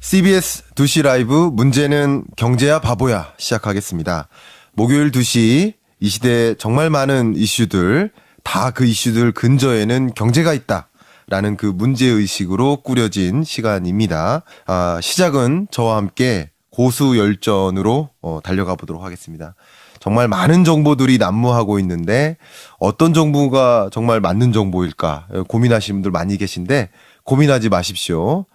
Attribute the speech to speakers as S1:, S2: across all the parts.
S1: CBS 2시 라이브 문제는 경제야 바보야 시작하겠습니다. 목요일 2시 이 시대에 정말 많은 이슈들, 다 그 이슈들 근저에는 경제가 있다라는 그 문제의식으로 꾸려진 시간입니다. 시작은 저와 함께 고수열전으로 달려가 보도록 하겠습니다. 정말 많은 정보들이 난무하고 있는데 어떤 정보가 정말 맞는 정보일까 고민하시는 분들 많이 계신데 고민하지 마십시오.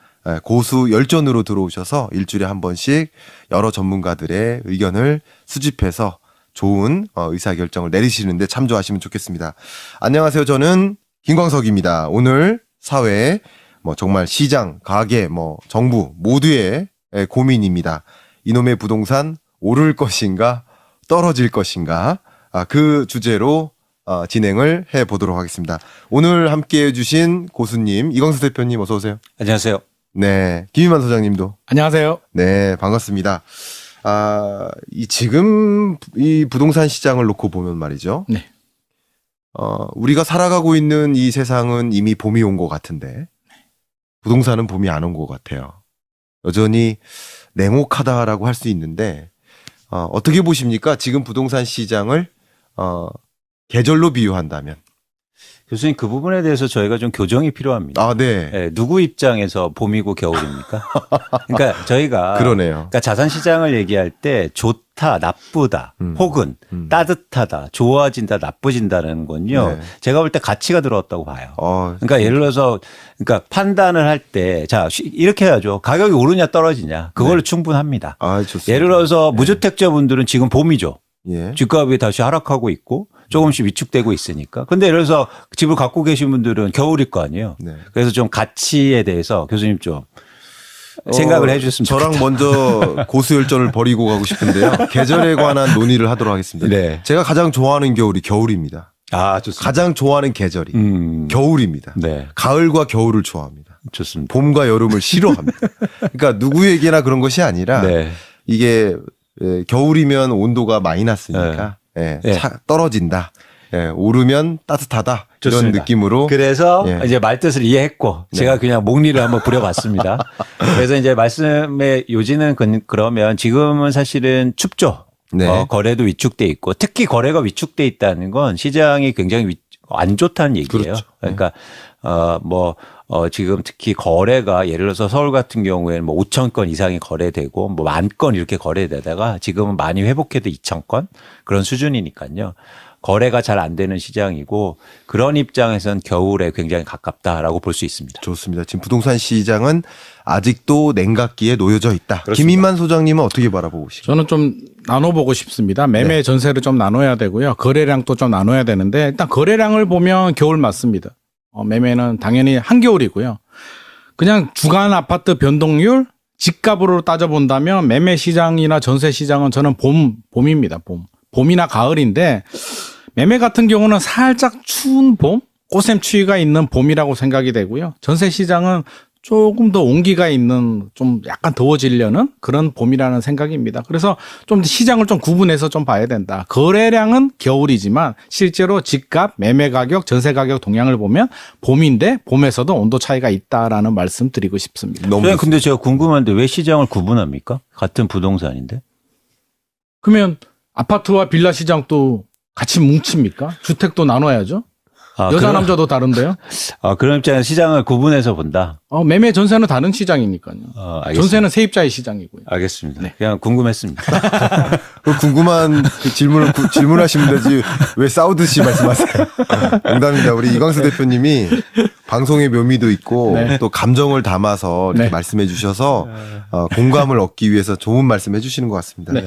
S1: 고수 열전으로 들어오셔서 일주일에 한 번씩 여러 전문가들의 의견을 수집해서 좋은 의사결정을 내리시는데 참조하시면 좋겠습니다. 안녕하세요. 저는 김광석입니다. 오늘 사회, 정말 시장, 가게, 정부 모두의 고민입니다. 이놈의 부동산 오를 것인가 떨어질 것인가, 그 주제로 진행을 해보도록 하겠습니다. 오늘 함께해 주신 고수님, 이광수 대표님 어서 오세요.
S2: 안녕하세요.
S1: 네, 김희만 소장님도.
S3: 안녕하세요.
S1: 네, 반갑습니다. 지금 이 부동산 시장을 놓고 보면 말이죠.
S3: 네.
S1: 우리가 살아가고 있는 이 세상은 이미 봄이 온 것 같은데 부동산은 봄이 안 온 것 같아요. 여전히 냉혹하다라고 할 수 있는데 어떻게 보십니까? 지금 부동산 시장을 계절로 비유한다면.
S2: 교수님, 그 부분에 대해서 저희가 좀 교정이 필요합니다.
S1: 네.
S2: 네, 누구 입장에서 봄이고 겨울입니까? 그러니까 저희가
S1: 그러네요.
S2: 그러니까 자산 시장을 얘기할 때 좋다, 나쁘다, 혹은 따뜻하다, 좋아진다, 나쁘진다는 건요.
S1: 네.
S2: 제가 볼 때 가치가 들어왔다고 봐요. 그러니까 예를 들어서 그러니까 판단을 할 때 자, 이렇게 해야죠. 가격이 오르냐 떨어지냐. 그걸로 충분합니다.
S1: 좋습니다.
S2: 예를 들어서 무주택자분들은 지금 봄이죠.
S1: 예.
S2: 집값이 다시 하락하고 있고 조금씩 위축되고 있으니까. 근데 예를 들어서 집을 갖고 계신 분들은 겨울일 거 아니에요.
S1: 네.
S2: 그래서 좀 가치에 대해서 교수님 좀 생각을 해 주셨으면
S1: 저랑
S2: 좋겠다.
S1: 먼저 고수열전을 벌이고 가고 싶은데요. 계절에 관한 논의를 하도록 하겠습니다.
S2: 네.
S1: 제가 가장 좋아하는 겨울이 겨울입니다.
S2: 좋습니다.
S1: 가장 좋아하는 계절이 겨울입니다.
S2: 네.
S1: 가을과 겨울을 좋아합니다.
S2: 좋습니다.
S1: 봄과 여름을 싫어합니다. 그러니까 누구에게나 그런 것이 아니라
S2: 네.
S1: 이게 겨울이면 온도가 마이너스니까
S2: 네.
S1: 떨어진다. 오르면 따뜻하다.
S2: 좋습니다.
S1: 이런 느낌으로.
S2: 그래서
S1: 예.
S2: 이제 말뜻을 이해했고 제가 그냥 목리를 한번 부려봤습니다. 그래서 이제 말씀의 요지는 그러면 지금은 사실은 춥죠.
S1: 네.
S2: 거래도 위축돼 있고 특히 거래가 위축돼 있다는 건 시장이 굉장히 안 좋다는 얘기예요.
S1: 그렇죠.
S2: 그러니까 지금 특히 거래가 예를 들어서 서울 같은 경우에는 5천 건 이상이 거래되고 10,000건 이렇게 거래되다가 지금은 많이 회복해도 2,000건 그런 수준이니까요. 거래가 잘 안 되는 시장이고 그런 입장에서는 겨울에 굉장히 가깝다라고 볼 수 있습니다.
S1: 좋습니다. 지금 부동산 시장은 아직도 냉각기에 놓여져 있다.
S2: 그렇습니다.
S1: 김인만 소장님은 어떻게 바라보고 계십니까?
S3: 저는 좀 나눠보고 싶습니다. 매매
S1: 네.
S3: 전세를 좀 나눠야 되고요. 거래량도 좀 나눠야 되는데 일단 거래량을 보면 겨울 맞습니다. 매매는 당연히 한겨울이고요. 그냥 주간 아파트 변동률 집값으로 따져본다면 매매 시장이나 전세 시장은 저는 봄입니다. 봄이나 가을인데 매매 같은 경우는 살짝 추운 봄, 꽃샘추위가 있는 봄이라고 생각이 되고요. 전세 시장은 조금 더 온기가 있는 좀 약간 더워지려는 그런 봄이라는 생각입니다. 그래서 좀 시장을 좀 구분해서 좀 봐야 된다. 거래량은 겨울이지만 실제로 집값, 매매 가격, 전세 가격 동향을 보면 봄인데 봄에서도 온도 차이가 있다라는 말씀 드리고 싶습니다.
S1: 너무
S2: 선생님, 근데 제가 궁금한데 왜 시장을 구분합니까? 같은 부동산인데?
S3: 그러면 아파트와 빌라 시장도 같이 뭉칩니까? 주택도 나눠야죠. 여자 남자도 다른데요.
S2: 그런 입장에서 시장을 구분해서 본다.
S3: 매매 전세는 다른 시장이니까요.
S2: 알겠습니다.
S3: 전세는 세입자의 시장이고요.
S2: 알겠습니다.
S3: 네.
S2: 그냥 궁금했습니다.
S1: 궁금한 질문하시면 되지 왜 싸우듯이 말씀하세요. 농담입니다. 우리 이광수 대표님이 방송의 묘미도 있고
S3: 네.
S1: 또 감정을 담아서 이렇게
S3: 네.
S1: 말씀해 주셔서 공감을 얻기 위해서 좋은 말씀 해주시는 것 같습니다.
S3: 네.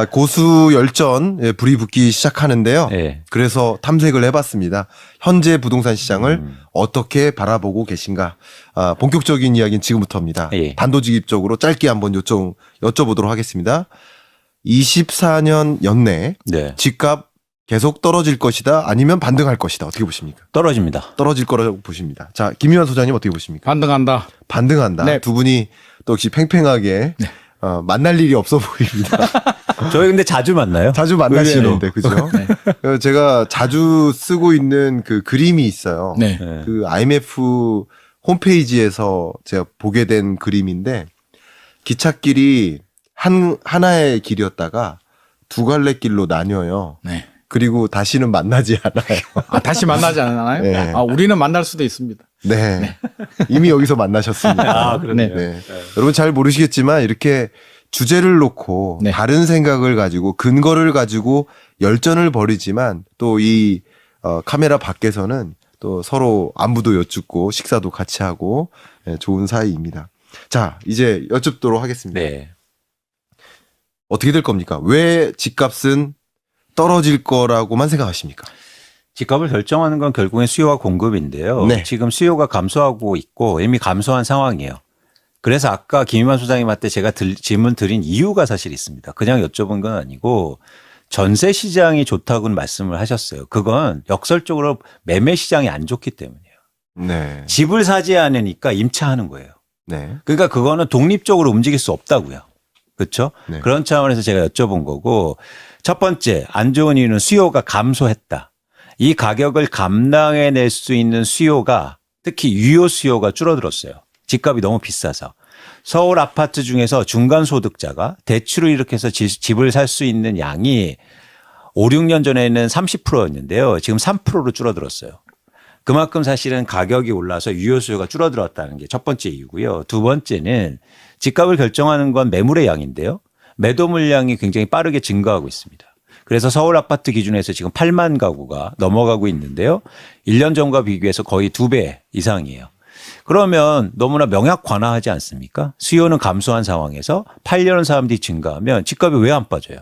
S1: 고수 열전 불이 붙기 시작하는데요.
S2: 네.
S1: 그래서 탐색을 해봤습니다. 현재 부동산 시장을 어떻게 바라보고 계신가. 본격적인 이야기는 지금부터입니다.
S2: 예.
S1: 단도직입적으로 짧게 한번 여쭤보도록 하겠습니다. 24년 연내
S2: 네.
S1: 집값 계속 떨어질 것이다 아니면 반등할 것이다. 어떻게 보십니까?
S2: 떨어집니다.
S1: 떨어질 거라고 보십니다. 자, 김희환 소장님 어떻게 보십니까?
S3: 반등한다.
S1: 반등한다.
S3: 네.
S1: 두 분이 또 역시 팽팽하게 만날 일이 없어 보입니다.
S2: 저희 근데 자주 만나요?
S1: 자주 만나시는데, 그죠? 제가 자주 쓰고 있는 그 그림이 있어요.
S3: 네.
S2: 네.
S1: 그 IMF 홈페이지에서 제가 보게 된 그림인데 기찻길이 하나의 길이었다가 두 갈래 길로 나뉘어요.
S3: 네.
S1: 그리고 다시는 만나지 않아요.
S3: 아, 다시 만나지 않아요?
S1: 네.
S3: 아, 우리는 만날 수도 있습니다.
S1: 네. 이미 여기서 만나셨습니다.
S2: 아, 그러네요.
S1: 네. 여러분 잘 모르시겠지만 이렇게 주제를 놓고
S3: 네.
S1: 다른 생각을 가지고 근거를 가지고 열전을 벌이지만 또 이 카메라 밖에서는 또 서로 안부도 여쭙고 식사도 같이 하고 좋은 사이입니다. 자, 이제 여쭙도록 하겠습니다.
S2: 네.
S1: 어떻게 될 겁니까? 왜 집값은 떨어질 거라고만 생각하십니까?
S2: 집값을 결정하는 건 결국엔 수요와 공급인데요.
S1: 네.
S2: 지금 수요가 감소하고 있고 이미 감소한 상황이에요. 그래서 아까 김희만 소장님한테 제가 질문 드린 이유가 사실 있습니다. 그냥 여쭤본 건 아니고 전세 시장이 좋다고는 말씀을 하셨어요. 그건 역설적으로 매매 시장이 안 좋기 때문이에요.
S1: 네.
S2: 집을 사지 않으니까 임차하는 거예요.
S1: 네.
S2: 그러니까 그거는 독립적으로 움직일 수 없다고요. 그렇죠?
S1: 네.
S2: 그런 차원에서 제가 여쭤본 거고 첫 번째 안 좋은 이유는 수요가 감소했다. 이 가격을 감당해낼 수 있는 수요가 특히 유효 수요가 줄어들었어요. 집값이 너무 비싸서. 서울 아파트 중에서 중간 소득자가 대출을 이렇게 해서 집을 살 수 있는 양이 5, 6년 전에는 30%였는데요. 지금 3%로 줄어들었어요. 그만큼 사실은 가격이 올라서 유효 수요가 줄어들었다는 게 첫 번째 이유고요. 두 번째는 집값을 결정하는 건 매물의 양인데요. 매도 물량이 굉장히 빠르게 증가하고 있습니다. 그래서 서울 아파트 기준에서 지금 8만 가구가 넘어가고 있는데요. 1년 전과 비교해서 거의 2배 이상이에요. 그러면 너무나 명약관화하지 않습니까? 수요는 감소한 상황에서 팔려는 사람들이 증가하면 집값이 왜 안 빠져요?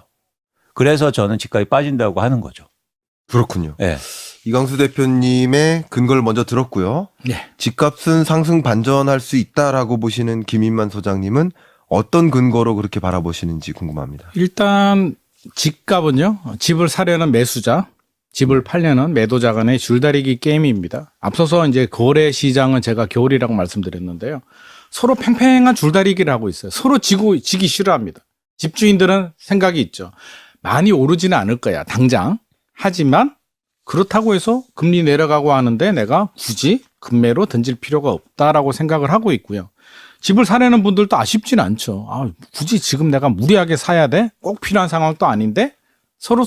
S2: 그래서 저는 집값이 빠진다고 하는 거죠.
S1: 그렇군요.
S2: 네.
S1: 이광수 대표님의 근거를 먼저 들었고요.
S3: 네.
S1: 집값은 상승 반전할 수 있다라고 보시는 김인만 소장님은 어떤 근거로 그렇게 바라보시는지 궁금합니다.
S3: 일단 집값은요. 집을 사려는 매수자, 집을 팔려는 매도자 간의 줄다리기 게임입니다. 앞서서 이제 거래 시장은 제가 겨울이라고 말씀드렸는데요. 서로 팽팽한 줄다리기를 하고 있어요. 서로 지기 싫어합니다. 집주인들은 생각이 있죠. 많이 오르지는 않을 거야, 당장. 하지만 그렇다고 해서 금리 내려가고 하는데 내가 굳이 급매로 던질 필요가 없다라고 생각을 하고 있고요. 집을 사려는 분들도 아쉽진 않죠. 아, 굳이 지금 내가 무리하게 사야 돼? 꼭 필요한 상황도 아닌데 서로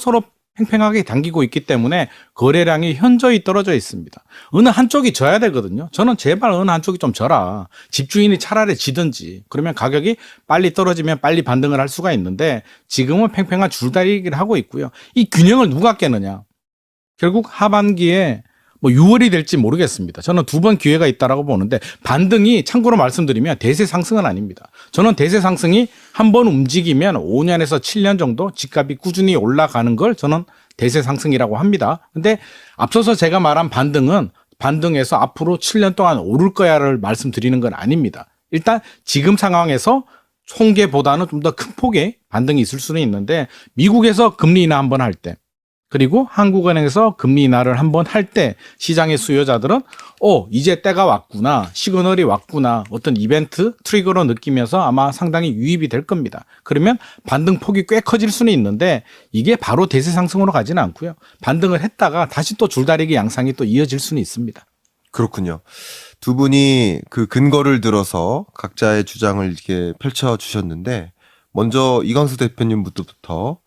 S3: 팽팽하게 당기고 있기 때문에 거래량이 현저히 떨어져 있습니다. 어느 한쪽이 져야 되거든요. 저는 제발 어느 한쪽이 좀 져라. 집주인이 차라리 지든지. 그러면 가격이 빨리 떨어지면 빨리 반등을 할 수가 있는데 지금은 팽팽한 줄다리기를 하고 있고요. 이 균형을 누가 깨느냐. 결국 하반기에 뭐 6월이 될지 모르겠습니다. 저는 2번 기회가 있다라고 보는데 반등이 참고로 말씀드리면 대세 상승은 아닙니다. 저는 대세 상승이 한번 움직이면 5년에서 7년 정도 집값이 꾸준히 올라가는 걸 저는 대세 상승이라고 합니다. 근데 앞서서 제가 말한 반등은 반등해서 앞으로 7년 동안 오를 거야를 말씀드리는 건 아닙니다. 일단 지금 상황에서 총계보다는 좀 더 큰 폭의 반등이 있을 수는 있는데 미국에서 금리 인하 한번 할 때 그리고 한국은행에서 금리 인하를 한번 할 때 시장의 수요자들은 이제 때가 왔구나, 시그널이 왔구나, 어떤 이벤트 트리거로 느끼면서 아마 상당히 유입이 될 겁니다. 그러면 반등 폭이 꽤 커질 수는 있는데 이게 바로 대세 상승으로 가지는 않고요. 반등을 했다가 다시 또 줄다리기 양상이 또 이어질 수는 있습니다.
S1: 그렇군요. 두 분이 그 근거를 들어서 각자의 주장을 이렇게 펼쳐 주셨는데 먼저 이광수 대표님부터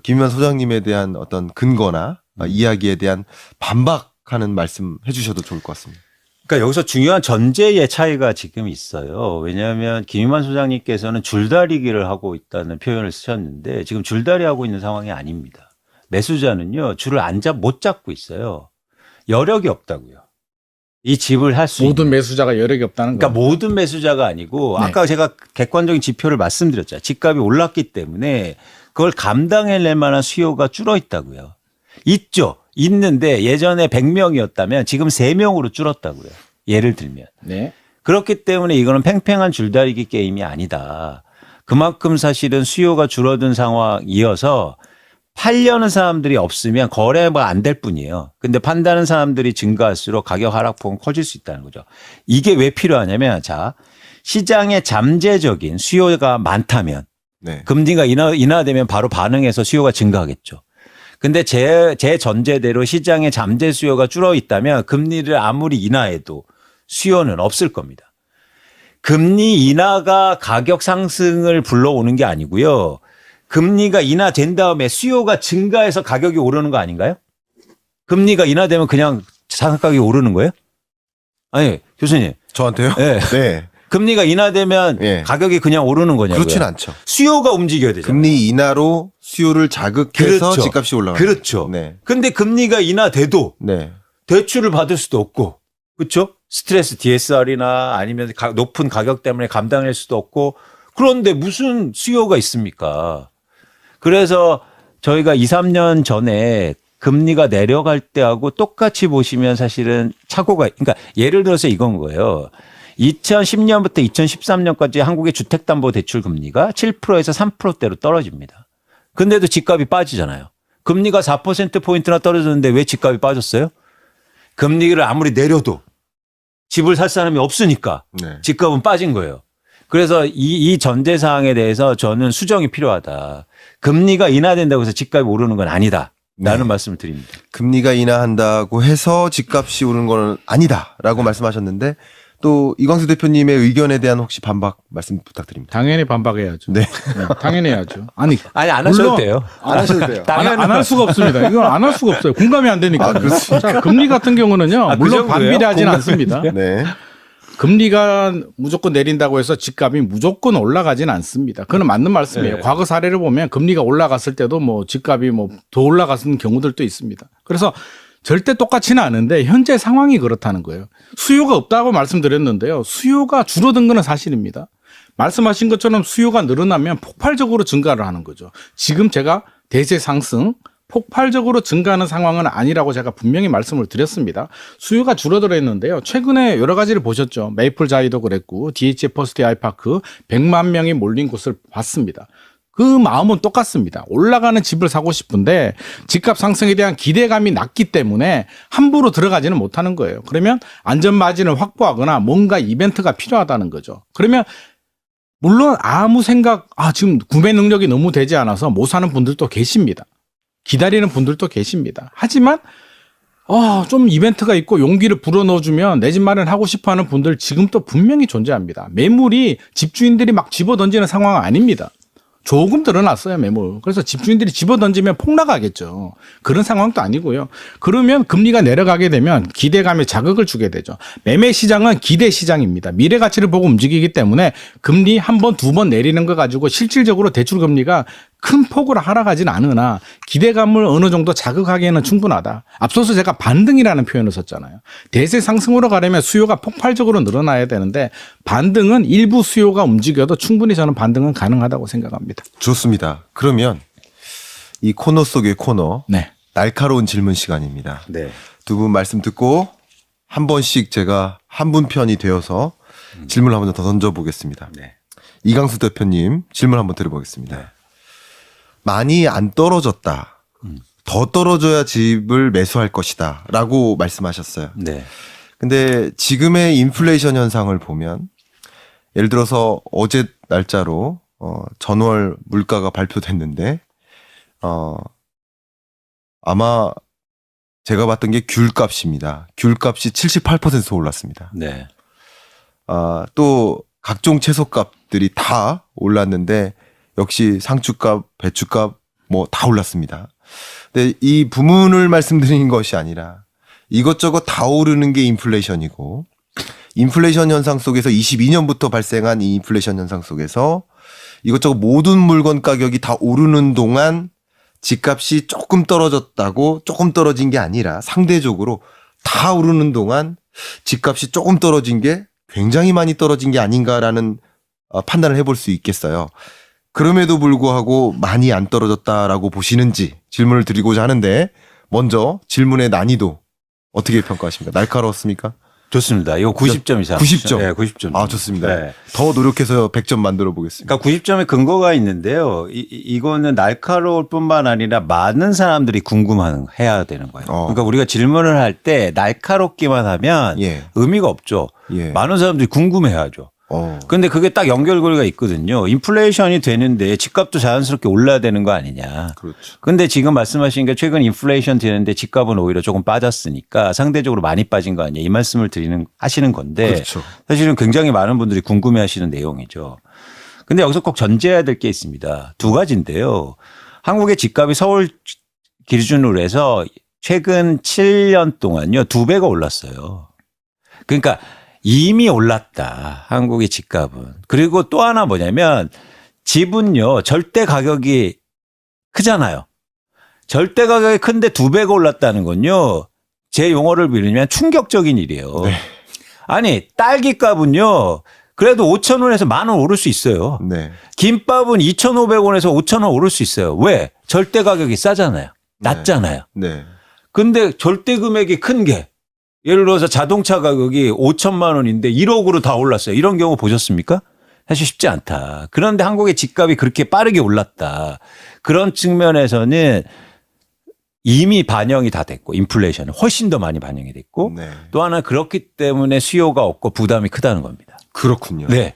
S1: 김인만 소장님에 대한 어떤 근거나 이야기에 대한 반박하는 말씀 해주셔도 좋을 것 같습니다.
S2: 그러니까 여기서 중요한 전제의 차이가 지금 있어요. 왜냐하면 김인만 소장님께서는 줄다리기를 하고 있다는 표현을 쓰셨는데 지금 줄다리하고 있는 상황이 아닙니다. 매수자는요 줄을 못 잡고 있어요. 여력이 없다고요. 이 집을 할 수 있는.
S3: 모든 매수자가 여력이 없다는
S2: 그러니까
S3: 거.
S2: 모든 매수자가 아니고
S3: 네.
S2: 아까 제가 객관적인 지표를 말씀드렸잖아요. 집값이 올랐기 때문에 그걸 감당해낼 만한 수요가 줄어 있다고요. 있죠. 있는데 예전에 100명이었다면 지금 3명으로 줄었다고요. 예를 들면.
S3: 네.
S2: 그렇기 때문에 이거는 팽팽한 줄다리기 게임이 아니다. 그만큼 사실은 수요가 줄어든 상황이어서 팔려는 사람들이 없으면 거래가 안 될 뿐이에요. 근데 판다는 사람들이 증가할수록 가격 하락폭은 커질 수 있다는 거죠. 이게 왜 필요하냐면 시장에 잠재적인 수요가 많다면
S1: 네.
S2: 금리가 인하되면 바로 반응해서 수요가 증가하겠죠. 근데 제 전제대로 시장에 잠재 수요가 줄어 있다면 금리를 아무리 인하해도 수요는 없을 겁니다. 금리 인하가 가격 상승을 불러오는 게 아니고요. 금리가 인하된 다음에 수요가 증가해서 가격이 오르는 거 아닌가요? 금리가 인하되면 그냥 자산 가격이 오르는 거예요? 아니, 교수님.
S1: 저한테요?
S2: 네.
S1: 네.
S2: 금리가 인하되면
S1: 예.
S2: 가격이 그냥 오르는 거냐고요?
S1: 그렇진 않죠.
S2: 수요가 움직여야 되잖아요.
S1: 금리 인하로 수요를 자극해서
S2: 그렇죠.
S1: 집값이 올라가요.
S2: 그렇죠.
S1: 네.
S2: 근데 금리가 인하돼도
S1: 네.
S2: 대출을 받을 수도 없고, 그렇죠? 스트레스 DSR이나 아니면 높은 가격 때문에 감당할 수도 없고, 그런데 무슨 수요가 있습니까? 그래서 저희가 2, 3년 전에 금리가 내려갈 때하고 똑같이 보시면 사실은 착오가, 그러니까 예를 들어서 이건 거예요. 2010년부터 2013년까지 한국의 주택담보대출 금리가 7%에서 3%대로 떨어집니다. 근데도 집값이 빠지잖아요. 금리가 4%포인트나 떨어졌는데 왜 집값이 빠졌어요? 금리를 아무리 내려도 집을 살 사람이 없으니까
S1: 네.
S2: 집값은 빠진 거예요. 그래서 이 전제 사항에 대해서 저는 수정이 필요하다. 금리가 인하된다고 해서 집값이 오르는 건 아니다. 라는
S1: 네.
S2: 말씀을 드립니다.
S1: 금리가 인하한다고 해서 집값이 오르는 건 아니다라고 말씀하셨는데 또 이광수 대표님의 의견에 대한 혹시 반박 말씀 부탁드립니다.
S3: 당연히 반박해야죠.
S1: 네.
S3: 네, 당연히 해야죠. 아니
S2: 아니, 안 하셔도
S3: 물론
S2: 돼요.
S1: 안 하셔도 돼요.
S3: 안 할 수가 없습니다. 이건 안 할 수가 없어요. 공감이 안 되니까. 자, 금리 같은 경우는요.
S2: 그
S3: 물론
S2: 정도예요?
S3: 반비례하지는
S2: 공감이
S3: 않습니다.
S1: 네.
S3: 금리가 무조건 내린다고 해서 집값이 무조건 올라가지는 않습니다. 그건 맞는 말씀이에요.
S2: 네.
S3: 과거 사례를 보면 금리가 올라갔을 때도 뭐 집값이 뭐 더 올라갔는 경우들도 있습니다. 그래서 절대 똑같지는 않은데 현재 상황이 그렇다는 거예요. 수요가 없다고 말씀드렸는데요. 수요가 줄어든 건 사실입니다. 말씀하신 것처럼 수요가 늘어나면 폭발적으로 증가를 하는 거죠. 지금 제가 대세 상승 폭발적으로 증가하는 상황은 아니라고 제가 분명히 말씀을 드렸습니다. 수요가 줄어들었는데요. 최근에 여러 가지를 보셨죠. 메이플 자이도 그랬고 DHA 퍼스트 아이파크 100만 명이 몰린 곳을 봤습니다. 그 마음은 똑같습니다. 올라가는 집을 사고 싶은데 집값 상승에 대한 기대감이 낮기 때문에 함부로 들어가지는 못하는 거예요. 그러면 안전 마진을 확보하거나 뭔가 이벤트가 필요하다는 거죠. 그러면 물론 아무 생각, 지금 구매 능력이 너무 되지 않아서 못 사는 분들도 계십니다. 기다리는 분들도 계십니다. 하지만 좀 이벤트가 있고 용기를 불어넣어주면 내 집 마련하고 싶어하는 분들 지금도 분명히 존재합니다. 매물이 집주인들이 막 집어던지는 상황은 아닙니다. 조금 늘어났어요, 매물. 그래서 집주인들이 집어던지면 폭락하겠죠. 그런 상황도 아니고요. 그러면 금리가 내려가게 되면 기대감에 자극을 주게 되죠. 매매 시장은 기대 시장입니다. 미래 가치를 보고 움직이기 때문에 금리 한 번, 두 번 내리는 거 가지고 실질적으로 대출 금리가 큰 폭으로 하락하지는 않으나 기대감을 어느 정도 자극하기에는 충분하다. 앞서서 제가 반등이라는 표현을 썼잖아요. 대세 상승으로 가려면 수요가 폭발적으로 늘어나야 되는데 반등은 일부 수요가 움직여도 충분히 저는 반등은 가능하다고 생각합니다.
S1: 좋습니다. 그러면 이 코너 속의 코너
S3: 네.
S1: 날카로운 질문 시간입니다.
S2: 네.
S1: 두 분 말씀 듣고 한 번씩 제가 한 분 편이 되어서 질문을 한번 더 던져보겠습니다.
S2: 네.
S1: 이광수 대표님 질문 한번 드려보겠습니다. 많이 안 떨어졌다. 더 떨어져야 집을 매수할 것이다. 라고 말씀하셨어요.
S2: 네.
S1: 근데 지금의 인플레이션 현상을 보면 예를 들어서 어제 날짜로 전월 물가가 발표됐는데 아마 제가 봤던 게 귤값입니다. 귤값이 78% 올랐습니다.
S2: 네.
S1: 또 각종 채소값들이 다 올랐는데 역시 상추값, 배추값 뭐 다 올랐습니다. 근데 이 부문을 말씀드린 것이 아니라 이것저것 다 오르는 게 인플레이션이고 인플레이션 현상 속에서 22년부터 발생한 이 인플레이션 현상 속에서 이것저것 모든 물건 가격이 다 오르는 동안 집값이 조금 떨어졌다고 조금 떨어진 게 아니라 상대적으로 다 오르는 동안 집값이 조금 떨어진 게 굉장히 많이 떨어진 게 아닌가라는 판단을 해볼 수 있겠어요. 그럼에도 불구하고 많이 안 떨어졌다라고 보시는지 질문을 드리고자 하는데 먼저 질문의 난이도 어떻게 평가하십니까? 날카로웠습니까?
S2: 좋습니다. 이거 90점 이상.
S1: 90점.
S2: 네, 90점.
S1: 좋습니다.
S2: 네.
S1: 더 노력해서 100점 만들어 보겠습니다.
S2: 그러니까 90점의 근거가 있는데요. 이거는 날카로울 뿐만 아니라 많은 사람들이 궁금해야 되는 거예요. 그러니까 우리가 질문을 할 때 날카롭기만 하면
S1: 예.
S2: 의미가 없죠.
S1: 예.
S2: 많은 사람들이 궁금해하죠. 근데 그게 딱 연결고리가 있거든요. 인플레이션이 되는데 집값도 자연스럽게 올라야 되는 거 아니냐.
S1: 그렇죠.
S2: 근데 지금 말씀하신 게 최근 인플레이션 되는데 집값은 오히려 조금 빠졌으니까 상대적으로 많이 빠진 거 아니냐. 이 말씀을 하시는 건데
S1: 그렇죠.
S2: 사실은 굉장히 많은 분들이 궁금해 하시는 내용이죠. 근데 여기서 꼭 전제해야 될 게 있습니다. 두 가지인데요. 한국의 집값이 서울 기준으로 해서 최근 7년 동안요. 2배가 올랐어요. 그러니까 이미 올랐다. 한국의 집값은. 그리고 또 하나 뭐냐면 집은요. 절대 가격이 크잖아요. 절대 가격이 큰데 2배가 올랐다는 건요. 제 용어를 빌리면 충격적인 일이에요.
S1: 네.
S2: 아니 딸기 값은요. 그래도 5,000원에서 10,000원 오를 수 있어요.
S1: 네.
S2: 김밥은 2,500원에서 5,000원 오를 수 있어요. 왜? 절대 가격이 싸잖아요. 낮잖아요.
S1: 네.
S2: 근데 절대 금액이 큰 게 예를 들어서 자동차 가격이 5천만 원인데 1억으로 다 올랐어요. 이런 경우 보셨습니까? 사실 쉽지 않다. 그런데 한국의 집값이 그렇게 빠르게 올랐다. 그런 측면에서는 이미 반영이 다 됐고 인플레이션은 훨씬 더 많이 반영이 됐고
S1: 네.
S2: 또 하나 그렇기 때문에 수요가 없고 부담이 크다는 겁니다.
S1: 그렇군요.
S2: 네.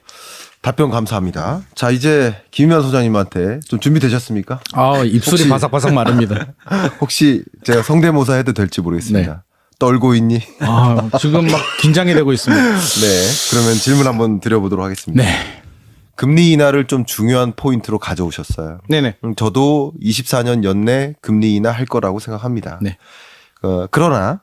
S1: 답변 감사합니다. 자, 이제 김윤아 소장님한테 좀 준비되셨습니까?
S3: 입술이
S1: 혹시-
S3: 바삭바삭 마릅니다.
S1: 혹시 제가 성대모사 해도 될지 모르겠습니다. 떨고 있니?
S3: 지금 막 긴장이 되고 있습니다.
S1: 네. 그러면 질문 한번 드려보도록 하겠습니다.
S3: 네.
S1: 금리 인하를 좀 중요한 포인트로 가져오셨어요.
S3: 네네.
S1: 저도 24년 연내 금리 인하 할 거라고 생각합니다.
S3: 네.
S1: 그러나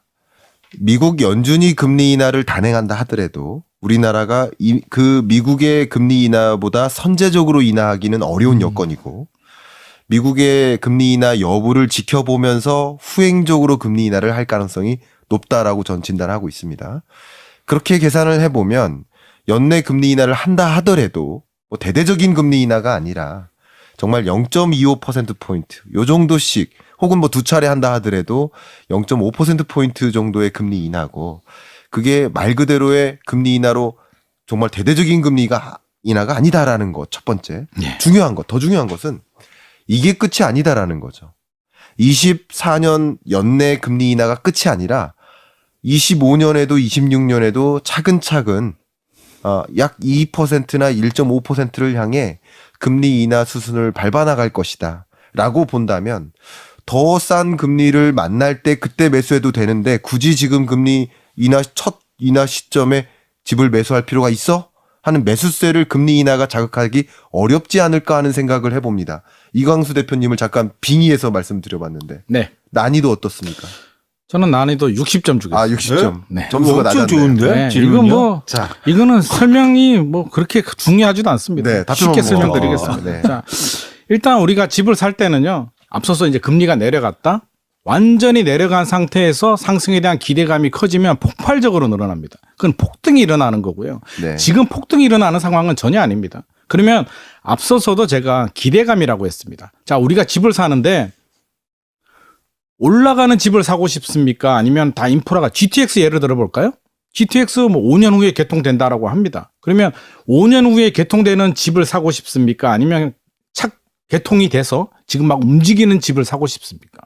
S1: 미국 연준이 금리 인하를 단행한다 하더라도 우리나라가 그 미국의 금리 인하보다 선제적으로 인하하기는 어려운 여건이고 미국의 금리 인하 여부를 지켜보면서 후행적으로 금리 인하를 할 가능성이 높다라고 전 진단하고 있습니다. 그렇게 계산을 해보면 연내 금리 인하를 한다 하더라도 뭐 대대적인 금리 인하가 아니라 정말 0.25%포인트 요 정도씩 혹은 뭐 두 차례 한다 하더라도 0.5%포인트 정도의 금리 인하고 그게 말 그대로의 금리 인하로 정말 대대적인 인하가 아니다라는 것 첫 번째.
S3: 네.
S1: 더 중요한 것은 이게 끝이 아니다라는 거죠. 24년 연내 금리 인하가 끝이 아니라 25년에도 26년에도 차근차근 약 2%나 1.5%를 향해 금리 인하 수순을 밟아나갈 것이다 라고 본다면 더 싼 금리를 만날 때 그때 매수해도 되는데 굳이 지금 금리 첫 인하 시점에 집을 매수할 필요가 있어? 하는 매수세를 금리 인하가 자극하기 어렵지 않을까 하는 생각을 해봅니다. 이광수 대표님을 잠깐 빙의해서 말씀드려봤는데
S3: 네.
S1: 난이도 어떻습니까?
S3: 저는 난이도 60점 주겠습니다.
S1: 60점.
S3: 네.
S1: 점수가
S2: 엄청
S1: 낮았네요.
S2: 좋은데?
S3: 네.
S2: 질문요?
S3: 이건 뭐
S1: 자,
S3: 이거는 설명이 뭐 그렇게 중요하지도 않습니다.
S1: 네, 답변만
S3: 쉽게
S1: 뭐.
S3: 설명드리겠습니다.
S1: 네.
S3: 자, 일단 우리가 집을 살 때는요. 앞서서 이제 금리가 내려갔다. 완전히 내려간 상태에서 상승에 대한 기대감이 커지면 폭발적으로 늘어납니다. 그건 폭등이 일어나는 거고요.
S1: 네.
S3: 지금 폭등이 일어나는 상황은 전혀 아닙니다. 그러면 앞서서도 제가 기대감이라고 했습니다. 자, 우리가 집을 사는데 올라가는 집을 사고 싶습니까? 아니면 다 인프라가 GTX 예를 들어 볼까요? GTX 뭐 5년 후에 개통된다라고 합니다. 그러면 5년 후에 개통되는 집을 사고 싶습니까? 아니면 착 개통이 돼서 지금 막 움직이는 집을 사고 싶습니까?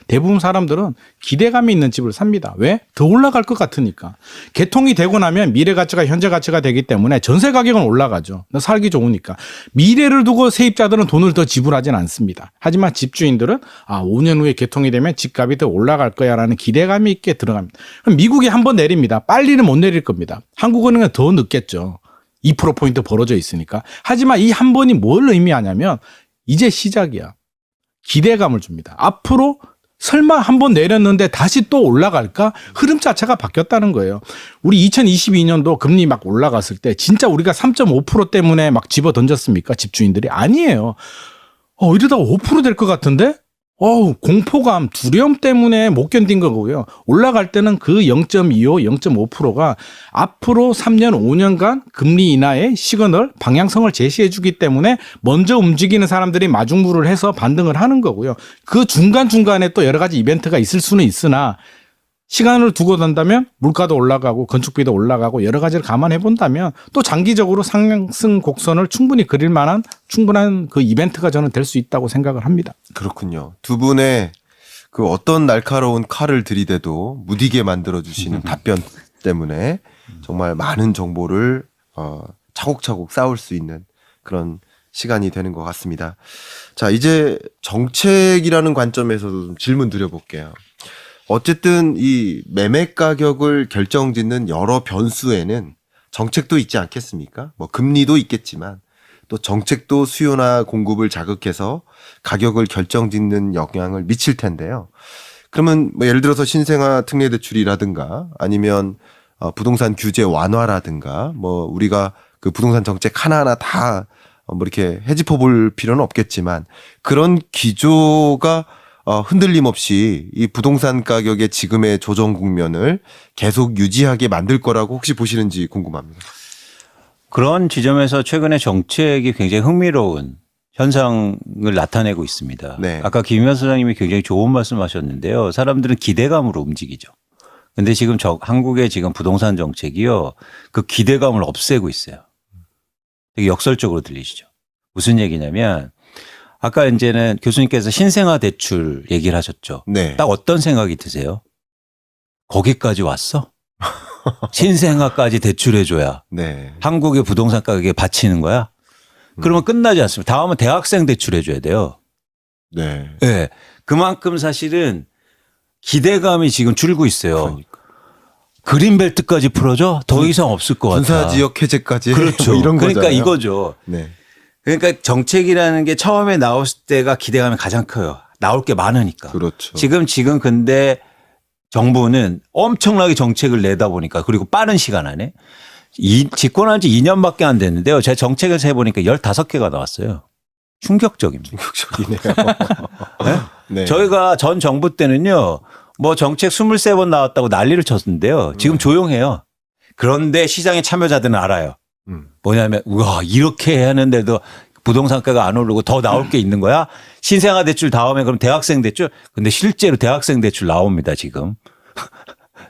S3: 대부분 사람들은 기대감이 있는 집을 삽니다. 왜? 더 올라갈 것 같으니까. 개통이 되고 나면 미래 가치가 현재 가치가 되기 때문에 전세 가격은 올라가죠. 살기 좋으니까. 미래를 두고 세입자들은 돈을 더 지불하진 않습니다. 하지만 집주인들은 5년 후에 개통이 되면 집값이 더 올라갈 거야라는 기대감이 있게 들어갑니다. 그럼 미국이 한번 내립니다. 빨리는 못 내릴 겁니다. 한국은행은 더 늦겠죠. 2%포인트 벌어져 있으니까. 하지만 이 한 번이 뭘 의미하냐면 이제 시작이야. 기대감을 줍니다. 앞으로 설마 한 번 내렸는데 다시 또 올라갈까? 흐름 자체가 바뀌었다는 거예요. 우리 2022년도 금리 막 올라갔을 때 진짜 우리가 3.5% 때문에 막 집어 던졌습니까? 집주인들이? 아니에요. 이러다가 5% 될 것 같은데? 공포감, 두려움 때문에 못 견딘 거고요. 올라갈 때는 그 0.25, 0.5%가 앞으로 3년, 5년간 금리 인하의 시그널, 방향성을 제시해 주기 때문에 먼저 움직이는 사람들이 마중물을 해서 반등을 하는 거고요. 그 중간중간에 또 여러 가지 이벤트가 있을 수는 있으나 시간을 두고 둔다면 물가도 올라가고 건축비도 올라가고 여러 가지를 감안해 본다면 또 장기적으로 상승 곡선을 충분히 그릴 만한 충분한 그 이벤트가 저는 될 수 있다고 생각을 합니다.
S1: 그렇군요. 두 분의 그 어떤 날카로운 칼을 들이대도 무디게 만들어주시는 답변 때문에 정말 많은 정보를 차곡차곡 쌓을 수 있는 그런 시간이 되는 것 같습니다. 자, 이제 정책이라는 관점에서도 좀 질문 드려볼게요. 어쨌든 이 매매 가격을 결정짓는 여러 변수에는 정책도 있지 않겠습니까? 뭐 금리도 있겠지만 또 정책도 수요나 공급을 자극해서 가격을 결정짓는 영향을 미칠 텐데요. 그러면 뭐 예를 들어서 신생아 특례 대출이라든가 아니면 부동산 규제 완화라든가 뭐 우리가 그 부동산 정책 하나하나 다 뭐 이렇게 헤집어 볼 필요는 없겠지만 그런 기조가 흔들림 없이 이 부동산 가격의 지금의 조정 국면을 계속 유지하게 만들 거라고 혹시 보시는지 궁금합니다.
S2: 그런 지점에서 최근에 정책이 굉장히 흥미로운 현상을 나타내고 있습니다.
S1: 네.
S2: 아까 김현 소장님이 굉장히 좋은 말씀하셨는데요. 사람들은 기대감으로 움직이죠. 근데 지금 한국의 지금 부동산 정책이요. 그 기대감을 없애고 있어요. 되게 역설적으로 들리시죠. 무슨 얘기냐면 아까 이제는 교수님께서 신생아 대출 얘기를 하셨죠.
S1: 네.
S2: 딱 어떤 생각이 드세요? 거기까지 왔어? 신생아까지 대출해줘야
S1: 네.
S2: 한국의 부동산 가격에 받치는 거야? 그러면 끝나지 않습니다. 다음은 대학생 대출해줘야 돼요.
S1: 네.
S2: 네. 그만큼 사실은 기대감이 지금 줄고 있어요.
S1: 그러니까.
S2: 그린벨트까지 풀어줘? 더 이상 없을 것 같아.
S1: 군사 지역 해제까지
S2: 그렇죠.
S1: 뭐 이런
S2: 그러니까
S1: 거잖아요.
S2: 이거죠.
S1: 네.
S2: 그러니까 정책이라는 게 처음에 나왔을 때가 기대감이 가장 커요. 나올 게 많으니까.
S1: 그렇죠.
S2: 지금 근데 정부는 엄청나게 정책을 내다 보니까 그리고 빠른 시간 안에 집권한 지 2년밖에 안 됐는데요. 제가 정책을 세보니까 15개가 나왔어요. 충격적입니다.
S1: 충격적이네요. 네.
S2: 저희가 전 정부 때는요. 뭐 정책 23번 나왔다고 난리를 쳤는데요. 지금 조용해요. 그런데 시장의 참여자들은 알아요. 뭐냐면 우와 이렇게 하는데도 부동산가가 안 오르고 더 나올 게 있는 거야. 신생아 대출 다음에 그럼 대학생 대출. 근데 실제로 대학생 대출 나옵니다 지금.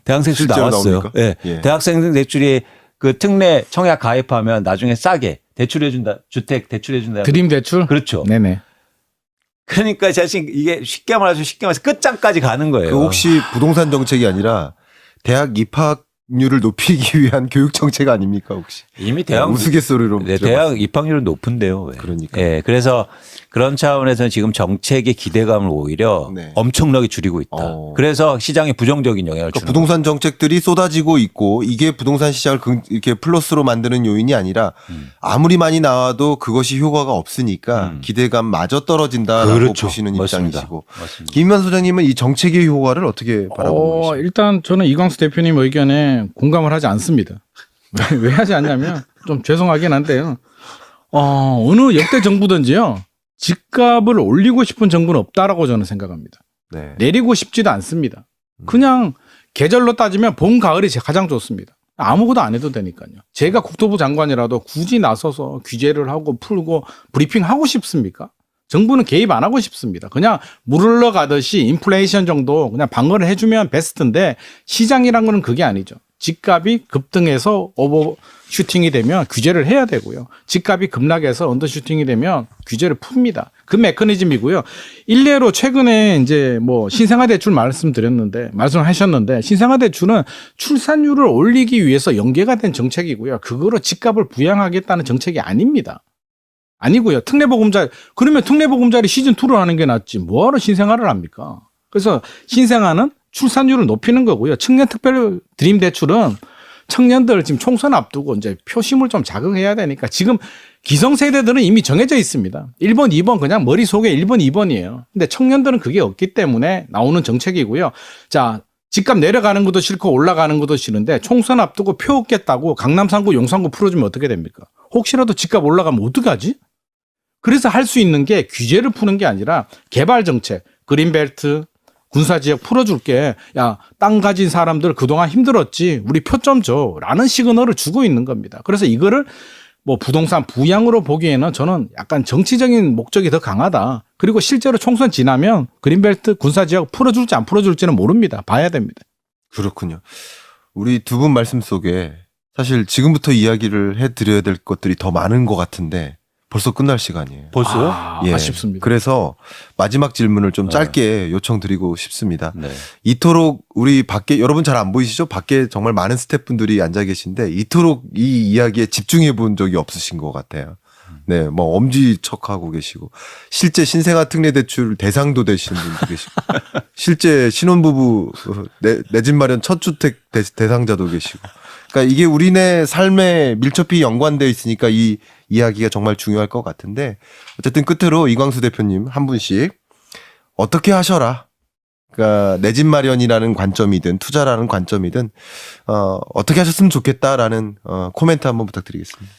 S2: 대학생 대출
S1: 실제로
S2: 나왔어요.
S1: 나옵니까?
S2: 네.
S1: 예.
S2: 대학생 대출이 그 특례 청약 가입하면 나중에 싸게 대출해준다. 주택 대출해준다.
S3: 드림 대출?
S2: 그렇죠.
S3: 네네.
S2: 그러니까 사실 이게 쉽게 말해서 끝장까지 가는 거예요.
S1: 그 혹시 부동산 정책이 아니라 대학 입학률을 높이기 위한 교육 정책 아닙니까 혹시?
S2: 이미 대학
S1: 우스갯소리로
S2: 네,
S1: 들어봤어요.
S2: 대학 입학률은 높은데요. 왜.
S1: 그러니까.
S2: 예, 그래서 그런 차원에서 지금 정책의 기대감을 오히려
S1: 네.
S2: 엄청나게 줄이고 있다. 그래서 시장에 부정적인 영향을
S1: 그러니까
S2: 주는
S1: 부동산 정책들이 쏟아지고 있고 이게 부동산 시장을 이렇게 플러스로 만드는 요인이 아니라 아무리 많이 나와도 그것이 효과가 없으니까 기대감마저 떨어진다라고
S2: 그렇죠.
S1: 보시는
S2: 맞습니다.
S1: 입장이시고
S2: 맞습니다.
S1: 김만 소장님은 이 정책의 효과를 어떻게 바라보고 계십니까?
S3: 일단 저는 이광수 대표님 의견에 공감을 하지 않습니다. 왜 하지 않냐면 좀 죄송하긴 한데요. 어느 역대 정부든지요. 집값을 올리고 싶은 정부는 없다라고 저는 생각합니다.
S1: 네.
S3: 내리고 싶지도 않습니다. 그냥 계절로 따지면 봄, 가을이 가장 좋습니다. 아무것도 안 해도 되니까요. 제가 국토부 장관이라도 굳이 나서서 규제를 하고 풀고 브리핑하고 싶습니까? 정부는 개입 안 하고 싶습니다. 그냥 물 흘러가듯이 인플레이션 정도 그냥 방어를 해주면 베스트인데 시장이란 거는 그게 아니죠. 집값이 급등해서 오버슈팅이 되면 규제를 해야 되고요. 집값이 급락해서 언더슈팅이 되면 규제를 풉니다. 그 메커니즘이고요. 일례로 최근에 이제 뭐 신생아 대출 말씀하셨는데 신생아 대출은 출산율을 올리기 위해서 연계가 된 정책이고요. 그거로 집값을 부양하겠다는 정책이 아닙니다. 아니고요. 특례보금자리. 그러면 특례보금자리 시즌2로 하는 게 낫지. 뭐하러 신생아를 합니까? 그래서 신생아는 출산율을 높이는 거고요. 청년 특별 드림 대출은 청년들 지금 총선 앞두고 이제 표심을 좀 자극해야 되니까 지금 기성세대들은 이미 정해져 있습니다. 1번, 2번 그냥 머릿속에 1번, 2번이에요. 근데 청년들은 그게 없기 때문에 나오는 정책이고요. 자, 집값 내려가는 것도 싫고 올라가는 것도 싫은데 총선 앞두고 표 얻겠다고 강남 3구, 용산구 풀어주면 어떻게 됩니까? 혹시라도 집값 올라가면 어떡하지? 그래서 할 수 있는 게 규제를 푸는 게 아니라 개발 정책, 그린벨트, 군사지역 풀어줄게. 야, 땅 가진 사람들 그동안 힘들었지. 우리 표 좀 줘. 라는 시그널을 주고 있는 겁니다. 그래서 이거를 뭐 부동산 부양으로 보기에는 저는 약간 정치적인 목적이 더 강하다. 그리고 실제로 총선 지나면 그린벨트 군사지역 풀어줄지 안 풀어줄지는 모릅니다. 봐야 됩니다.
S1: 그렇군요. 우리 두 분 말씀 속에 사실 지금부터 이야기를 해드려야 될 것들이 더 많은 것 같은데 벌써 끝날 시간이에요.
S2: 벌써요?
S1: 예.
S3: 아쉽습니다.
S1: 그래서 마지막 질문을 좀 짧게 요청드리고 싶습니다.
S2: 네.
S1: 이토록 우리 밖에 여러분 잘 안 보이시죠? 밖에 정말 많은 스태프분들이 앉아 계신데 이토록 이 이야기에 집중해 본 적이 없으신 것 같아요. 네, 뭐 엄지척하고 계시고 실제 신생아 특례 대출 대상도 되시는 분도 계시고 실제 신혼부부 내 집 마련 첫 주택 대상자도 계시고. 그러니까 이게 우리네 삶에 밀접히 연관되어 있으니까 이 이야기가 정말 중요할 것 같은데 어쨌든 끝으로 이광수 대표님 한 분씩 어떻게 하셔라. 그러니까 내 집 마련이라는 관점이든 투자라는 관점이든 어떻게 하셨으면 좋겠다라는 코멘트 한번 부탁드리겠습니다.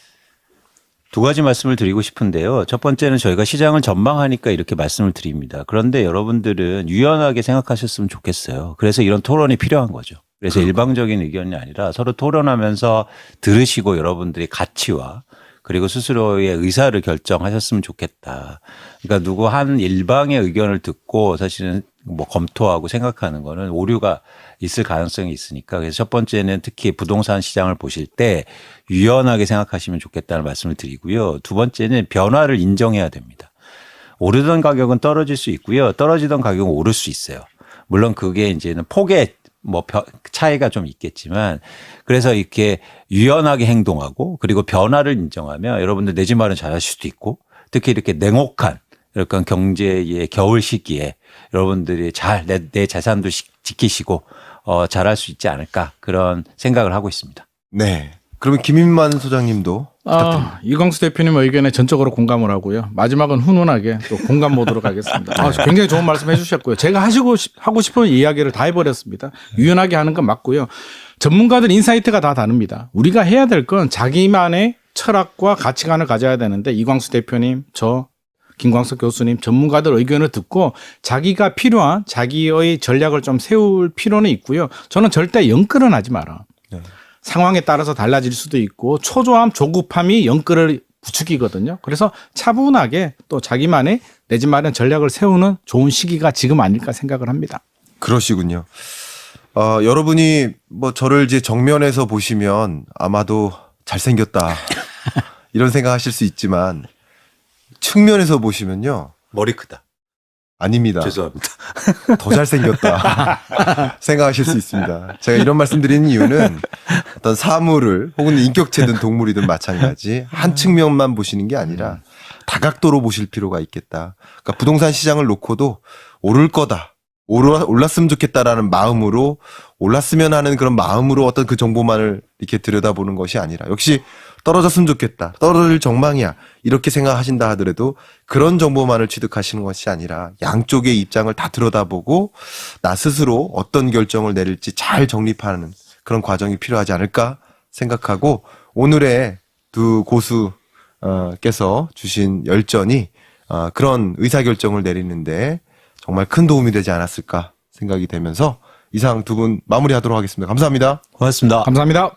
S2: 두 가지 말씀을 드리고 싶은데요. 첫 번째는 저희가 시장을 전망하니까 이렇게 말씀을 드립니다. 그런데 여러분들은 유연하게 생각하셨으면 좋겠어요. 그래서 이런 토론이 필요한 거죠. 그래서 일방적인 의견이 아니라 서로 토론하면서 들으시고 여러분들의 가치와 그리고 스스로의 의사를 결정하셨으면 좋겠다. 그러니까 누구 한 일방의 의견을 듣고 사실은 뭐 검토하고 생각하는 거는 오류가 있을 가능성이 있으니까 그래서 첫 번째는 특히 부동산 시장을 보실 때 유연하게 생각하시면 좋겠다는 말씀을 드리고요. 두 번째는 변화를 인정해야 됩니다. 오르던 가격은 떨어질 수 있고요. 떨어지던 가격은 오를 수 있어요. 물론 그게 이제는 폭의 뭐 차이가 좀 있겠지만 그래서 이렇게 유연하게 행동하고 그리고 변화를 인정하면 여러분들 내 집 마련 잘하실 수도 있고 특히 이렇게 냉혹한 이런 경제의 겨울 시기에 여러분들이 잘 내 재산도 지키시고 잘할 수 있지 않을까 그런 생각을 하고 있습니다.
S1: 네. 그러면 김인만 소장님도 부탁드립니다.
S3: 이광수 대표님 의견에 전적으로 공감을 하고요. 마지막은 훈훈하게 또 공감 모드로 가겠습니다. 굉장히 좋은 말씀 해주셨고요. 제가 하고 싶은 이야기를 다 해버렸습니다. 유연하게 하는 건 맞고요. 전문가들 인사이트가 다 다릅니다. 우리가 해야 될 건 자기만의 철학과 가치관을 가져야 되는데 이광수 대표님, 저 김광석 교수님 전문가들 의견을 듣고 자기가 필요한 자기의 전략을 좀 세울 필요는 있고요. 저는 절대 영끌은 하지 마라.
S1: 네.
S3: 상황에 따라서 달라질 수도 있고 초조함, 조급함이 영끌을 부추기거든요. 그래서 차분하게 또 자기만의 내 집 마련 전략을 세우는 좋은 시기가 지금 아닐까 생각을 합니다.
S1: 그러시군요. 여러분이 뭐 저를 이제 정면에서 보시면 아마도 잘생겼다 이런 생각하실 수 있지만 측면에서 보시면요.
S2: 머리 크다.
S1: 아닙니다.
S2: 죄송합니다.
S1: 더 잘생겼다 생각하실 수 있습니다. 제가 이런 말씀드리는 이유는 어떤 사물을 혹은 인격체든 동물이든 마찬가지 한 측면만 보시는 게 아니라 다각도로 보실 필요가 있겠다. 그러니까 부동산 시장을 놓고도 오를 거다. 올랐으면 좋겠다라는 마음으로 올랐으면 하는 그런 마음으로 어떤 그 정보만을 이렇게 들여다보는 것이 아니라 역시 떨어졌으면 좋겠다. 떨어질 전망이야. 이렇게 생각하신다 하더라도 그런 정보만을 취득하시는 것이 아니라 양쪽의 입장을 다 들여다보고 나 스스로 어떤 결정을 내릴지 잘 정립하는 그런 과정이 필요하지 않을까 생각하고 오늘의 두 고수께서 주신 열전이 그런 의사결정을 내리는데 정말 큰 도움이 되지 않았을까 생각이 되면서 이상 두 분 마무리하도록 하겠습니다. 감사합니다.
S2: 고맙습니다.
S3: 감사합니다.